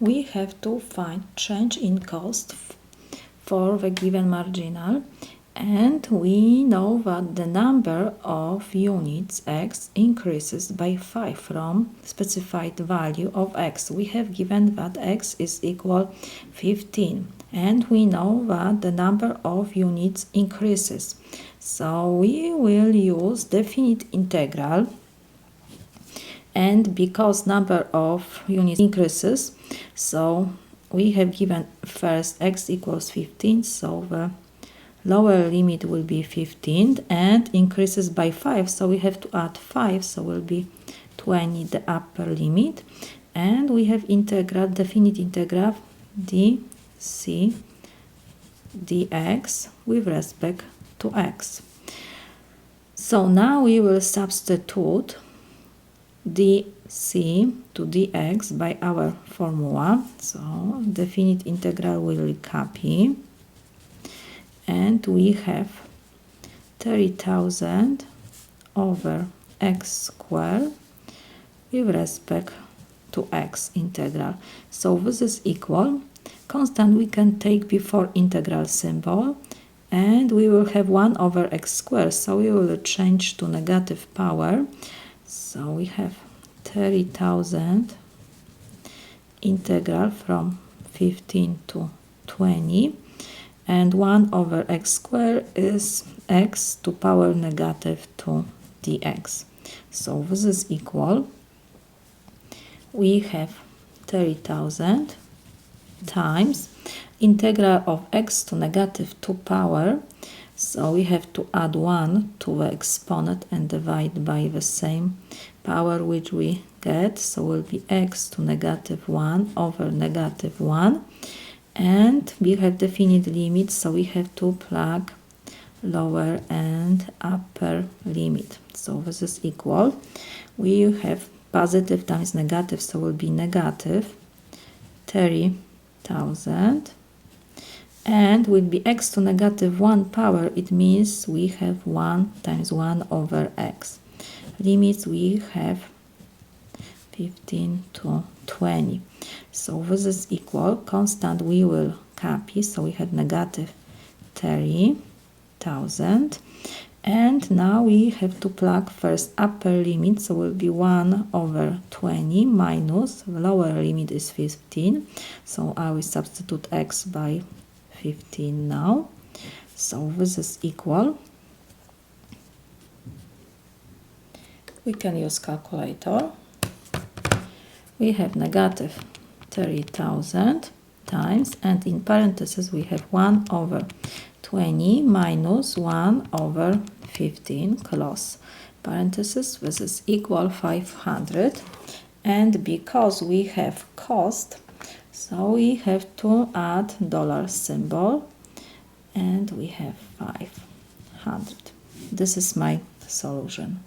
we have to find change in cost for the given marginal, and we know that the number of units x increases by 5 from specified value of x. We have given that x is equal 15, and we know that the number of units increases. So we will use definite integral, and because number of units increases, so we have given first x equals 15, so the lower limit will be 15 and increases by 5, so we have to add 5, so will be 20 the upper limit, and we have integral, definite integral dc dx with respect to x. So now we will substitute dc to dx by our formula. So definite integral will copy, and we have 30,000 over x squared with respect to x integral. So this is equal constant we can take before integral symbol, and we will have 1 over x squared, so we will change to negative power. So we have 30,000 integral from 15 to 20, and 1 over x squared is x to power negative 2 dx. So this is equal, we have 30,000 times integral of x to negative 2 power, so we have to add 1 to the exponent and divide by the same power which we get, so will be x to negative 1 over negative 1, and we have definite limits, so we have to plug lower and upper limit. So this is equal, we have positive times negative, so will be negative 30,000, and will be x to negative 1 power, it means we have 1 times 1 over x. Limits we have 15 to 20. So this is equal, constant we will copy, so we have negative 30,000, and now we have to plug first upper limit, so will be 1 over 20 minus the lower limit is 15, so I will substitute x by 15 now. So this is equal, we can use calculator, we have negative 30,000 times, and in parentheses we have 1 over 20 minus 1 over 15, close parentheses, this is equal 500, and because we have cost, so we have to add dollar symbol, and we have 500. This is my solution.